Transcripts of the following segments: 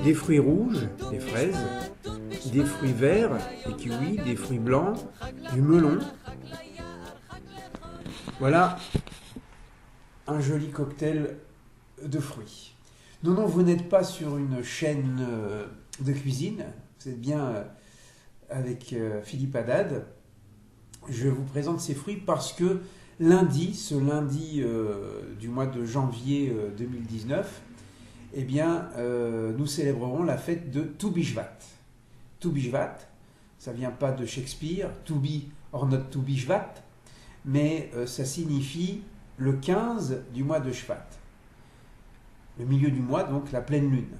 des fruits rouges, des fraises, des fruits verts, des kiwis, des fruits blancs, du melon. Voilà un joli cocktail de fruits. Non, vous n'êtes pas sur une chaîne de cuisine, vous êtes bien avec Philippe Haddad. Je vous présente ces fruits parce que ce lundi du mois de janvier 2019, eh bien, nous célébrerons la fête de Tu B'Shvat. Tu B'Shvat, ça ne vient pas de Shakespeare, to be or not to be Shvat, mais ça signifie le 15 du mois de Shvat. Le milieu du mois, donc la pleine lune.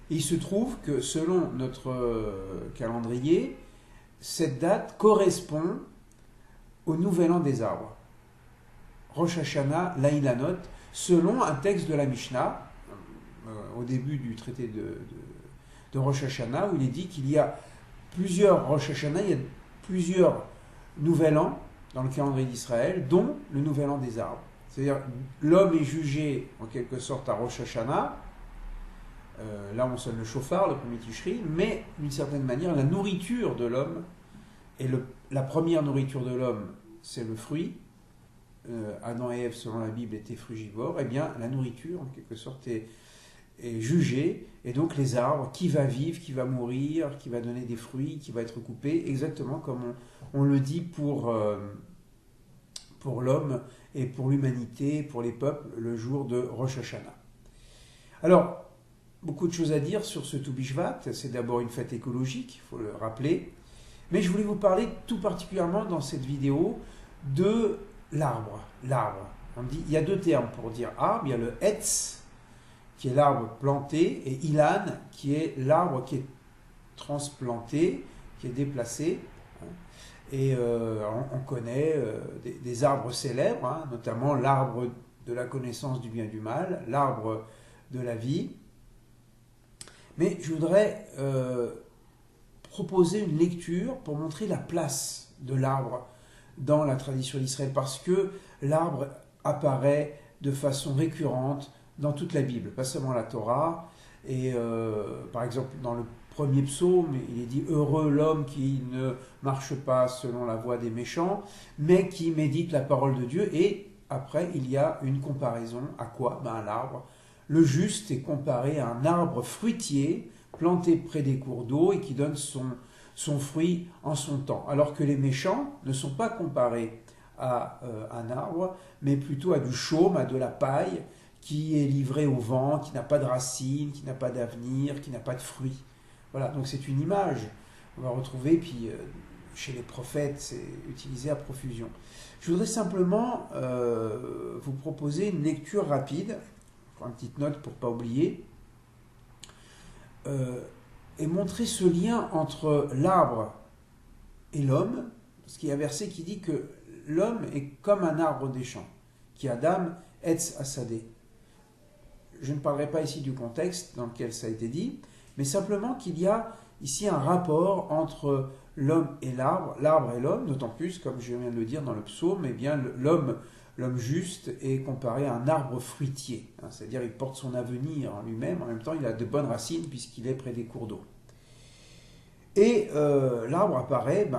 Et il se trouve que selon notre calendrier, cette date correspond au nouvel an des arbres. Rosh Hashanah, l'Aïlanot, selon un texte de la Mishnah, au début du traité de Rosh Hashanah, où il est dit qu'il y a plusieurs Rosh Hashanah, il y a plusieurs nouvel an dans le calendrier d'Israël, dont le nouvel an des arbres. C'est-à-dire, l'homme est jugé en quelque sorte à Rosh Hashanah, là on sonne le chauffard, le premier Tishri, mais d'une certaine manière, la nourriture de l'homme, et la première nourriture de l'homme, c'est le fruit. Adam et Ève, selon la Bible, étaient frugivores. Eh bien, la nourriture, en quelque sorte, est jugée, et donc les arbres, qui va vivre, qui va mourir, qui va donner des fruits, qui va être coupé, exactement comme on le dit pour l'homme et pour l'humanité, pour les peuples, le jour de Rosh Hashanah. Alors, beaucoup de choses à dire sur ce Tu B'Shvat. C'est d'abord une fête écologique, il faut le rappeler. Mais je voulais vous parler tout particulièrement dans cette vidéo de l'arbre. L'arbre. On dit, il y a deux termes pour dire arbre. Il y a le Etz, qui est l'arbre planté, et Ilan, qui est l'arbre qui est transplanté, qui est déplacé. Et on connaît des arbres célèbres, notamment l'arbre de la connaissance du bien et du mal, l'arbre de la vie. Mais je voudrais proposer une lecture pour montrer la place de l'arbre dans la tradition d'Israël, parce que l'arbre apparaît de façon récurrente dans toute la Bible, pas seulement la Torah. Et par exemple, dans le premier psaume, il est dit « Heureux l'homme qui ne marche pas selon la voie des méchants, mais qui médite la parole de Dieu. » Et après, il y a une comparaison. À quoi ? À l'arbre. Le juste est comparé à un arbre fruitier planté près des cours d'eau et qui donne son fruit en son temps. Alors que les méchants ne sont pas comparés à un arbre, mais plutôt à du chaume, à de la paille, qui est livré au vent, qui n'a pas de racines, qui n'a pas d'avenir, qui n'a pas de fruits. Voilà, donc c'est une image qu'on va retrouver, puis chez les prophètes, c'est utilisé à profusion. Je voudrais simplement vous proposer une lecture rapide, une petite note pour ne pas oublier, et montrer ce lien entre l'arbre et l'homme, parce qu'il y a un verset qui dit que l'homme est comme un arbre des champs, qui Adam etz asadé. Je ne parlerai pas ici du contexte dans lequel ça a été dit, mais simplement qu'il y a ici un rapport entre l'homme et l'arbre et l'homme, d'autant plus, comme je viens de le dire dans le psaume, eh bien l'homme juste est comparé à un arbre fruitier, c'est-à-dire il porte son avenir en lui-même, en même temps il a de bonnes racines puisqu'il est près des cours d'eau. Et l'arbre apparaît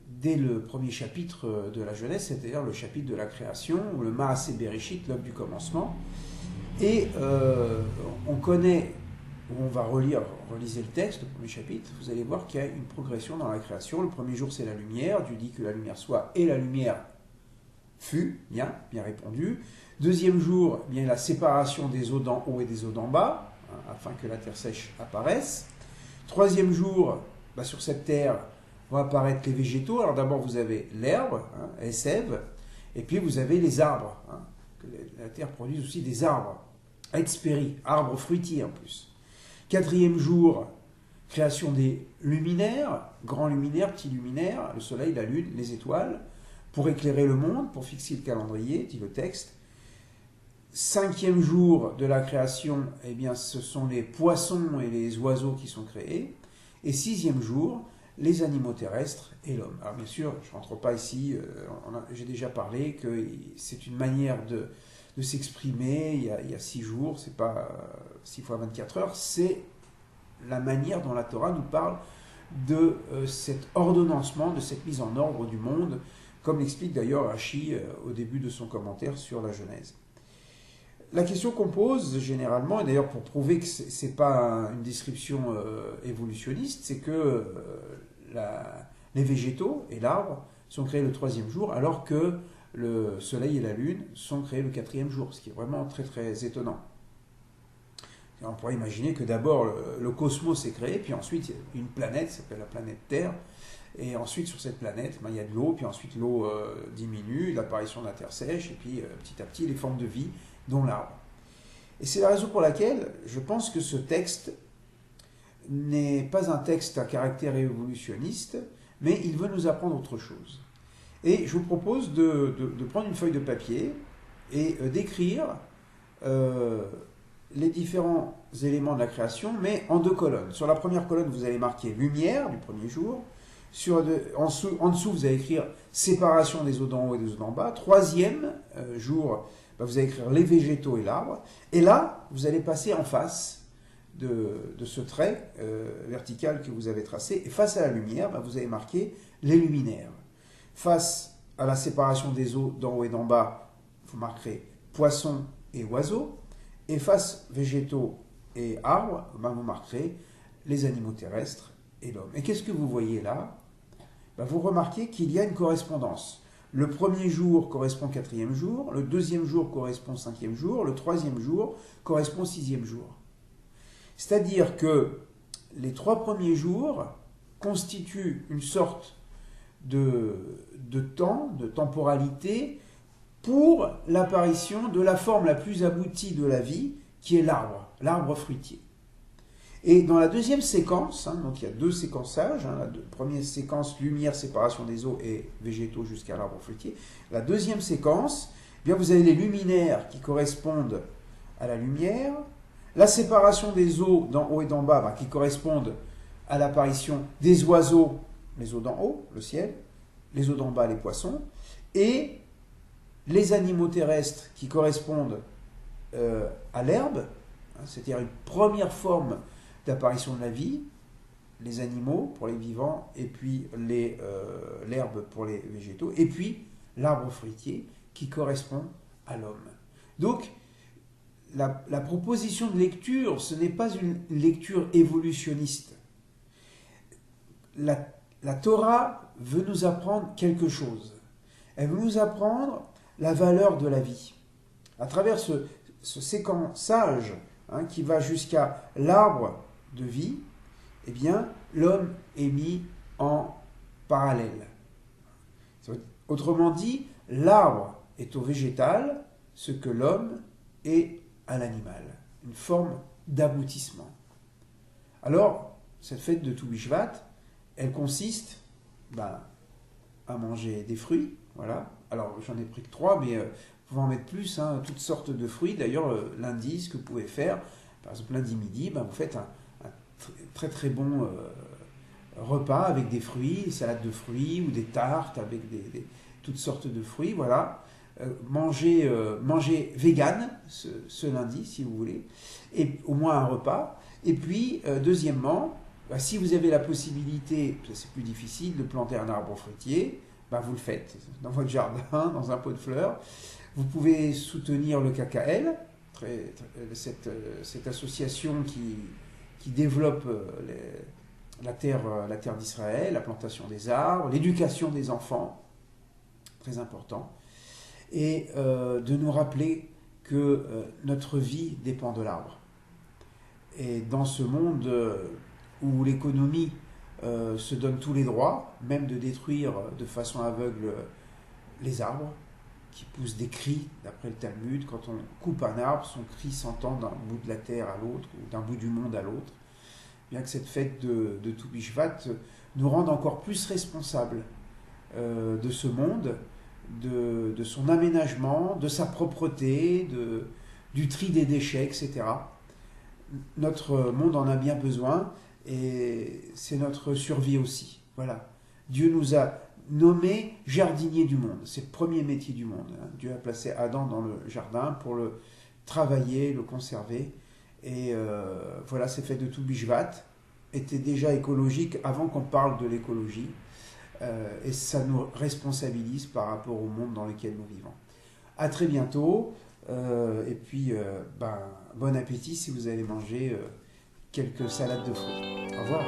dès le premier chapitre de la Genèse, c'est-à-dire le chapitre de la création, ou le Maaseh Bereshit, l'œuvre du commencement. Et on connaît, on va relisez le texte, le premier chapitre, vous allez voir qu'il y a une progression dans la création. Le premier jour, c'est la lumière. Dieu dit que la lumière soit, et la lumière fut, bien répondu. Deuxième jour, bien la séparation des eaux d'en haut et des eaux d'en bas, afin que la terre sèche apparaisse. Troisième jour, sur cette terre vont apparaître les végétaux. Alors d'abord, vous avez l'herbe, Esev, et puis vous avez les arbres. Que la terre produit aussi des arbres. Etzperi, arbres fruitiers en plus. Quatrième jour, création des luminaires, grands luminaires, petits luminaires, le soleil, la lune, les étoiles, pour éclairer le monde, pour fixer le calendrier, dit le texte. Cinquième jour de la création, eh bien, ce sont les poissons et les oiseaux qui sont créés. Et sixième jour, les animaux terrestres et l'homme. Alors bien sûr, je ne rentre pas ici, j'ai déjà parlé que c'est une manière de s'exprimer. Il y a 6 jours, c'est pas 6 fois 24 heures, c'est la manière dont la Torah nous parle de cet ordonnancement, de cette mise en ordre du monde, comme l'explique d'ailleurs Rashi au début de son commentaire sur la Genèse. La question qu'on pose généralement, et d'ailleurs pour prouver que ce n'est pas une description évolutionniste, c'est que les végétaux et l'arbre sont créés le 3e jour, alors que le soleil et la lune sont créés le 4e jour, ce qui est vraiment très très étonnant. Et on pourrait imaginer que d'abord le cosmos est créé, puis ensuite il y a une planète, qui s'appelle la planète Terre, et ensuite sur cette planète il y a de l'eau, puis ensuite l'eau diminue, l'apparition de la terre sèche, et puis petit à petit les formes de vie, dont l'arbre. Et c'est la raison pour laquelle je pense que ce texte n'est pas un texte à caractère évolutionniste, mais il veut nous apprendre autre chose. Et je vous propose de prendre une feuille de papier et d'écrire les différents éléments de la création, mais en 2 colonnes. Sur la première colonne, vous allez marquer lumière du 1er jour. En dessous, vous allez écrire séparation des eaux d'en haut et des eaux d'en bas. 3e jour, vous allez écrire les végétaux et l'arbre. Et là, vous allez passer en face de ce trait vertical que vous avez tracé. Et face à la lumière, vous allez marquer les luminaires. Face à la séparation des eaux d'en haut et d'en bas, vous marquerez poissons et oiseaux. Et face végétaux et arbres, vous marquerez les animaux terrestres et l'homme. Et qu'est-ce que vous voyez là? Vous remarquez qu'il y a une correspondance. Le 1er jour correspond au 4e jour, le 2e jour correspond au 5e jour, le 3e jour correspond au 6e jour. C'est-à-dire que les 3 premiers jours constituent une sorte de temps, de temporalité, pour l'apparition de la forme la plus aboutie de la vie, qui est l'arbre fruitier. Et dans la 2e séquence, donc il y a 2 séquençages, la première séquence, lumière, séparation des eaux et végétaux jusqu'à l'arbre fruitier. La 2e séquence, vous avez les luminaires qui correspondent à la lumière, la séparation des eaux d'en haut et d'en bas qui correspondent à l'apparition des oiseaux, les eaux d'en haut, le ciel, les eaux d'en bas, les poissons, et les animaux terrestres qui correspondent à l'herbe, c'est-à-dire une première forme d'apparition de la vie, les animaux pour les vivants, et puis l'herbe pour les végétaux, et puis l'arbre fruitier qui correspond à l'homme. Donc, la proposition de lecture, ce n'est pas une lecture évolutionniste. La Torah veut nous apprendre quelque chose. Elle veut nous apprendre la valeur de la vie. À travers ce séquençage qui va jusqu'à l'arbre de vie, l'homme est mis en parallèle. Autrement dit, l'arbre est au végétal ce que l'homme est à l'animal. Une forme d'aboutissement. Alors, cette fête de Toubishvat, elle consiste à manger des fruits, voilà. Alors, j'en ai pris que 3, mais vous pouvez en mettre plus, toutes sortes de fruits. D'ailleurs, lundi, ce que vous pouvez faire, par exemple lundi midi, vous faites un très très bon repas avec des fruits, des salades de fruits ou des tartes avec toutes sortes de fruits, voilà. Mangez vegan ce lundi, si vous voulez, et au moins un repas. Et puis, deuxièmement, si vous avez la possibilité, c'est plus difficile, de planter un arbre fruitier, vous le faites dans votre jardin, dans un pot de fleurs. Vous pouvez soutenir le KKL, cette association qui développe la terre d'Israël, la plantation des arbres, l'éducation des enfants, très important, et de nous rappeler que notre vie dépend de l'arbre. Et dans ce monde où l'économie se donne tous les droits, même de détruire de façon aveugle les arbres, qui poussent des cris, d'après le Talmud, quand on coupe un arbre, son cri s'entend d'un bout de la terre à l'autre, ou d'un bout du monde à l'autre, bien que cette fête de Toubishvat nous rende encore plus responsables de ce monde, de son aménagement, de sa propreté, du tri des déchets, etc. Notre monde en a bien besoin, et c'est notre survie aussi. Voilà. Dieu nous a nommés jardiniers du monde. C'est le premier métier du monde. Dieu a placé Adam dans le jardin pour le travailler, le conserver. Et voilà, c'est fait de Toubishvat. était déjà écologique avant qu'on parle de l'écologie. Et ça nous responsabilise par rapport au monde dans lequel nous vivons. À très bientôt. Et puis, bon appétit si vous allez manger quelques salades de fruits. Au revoir.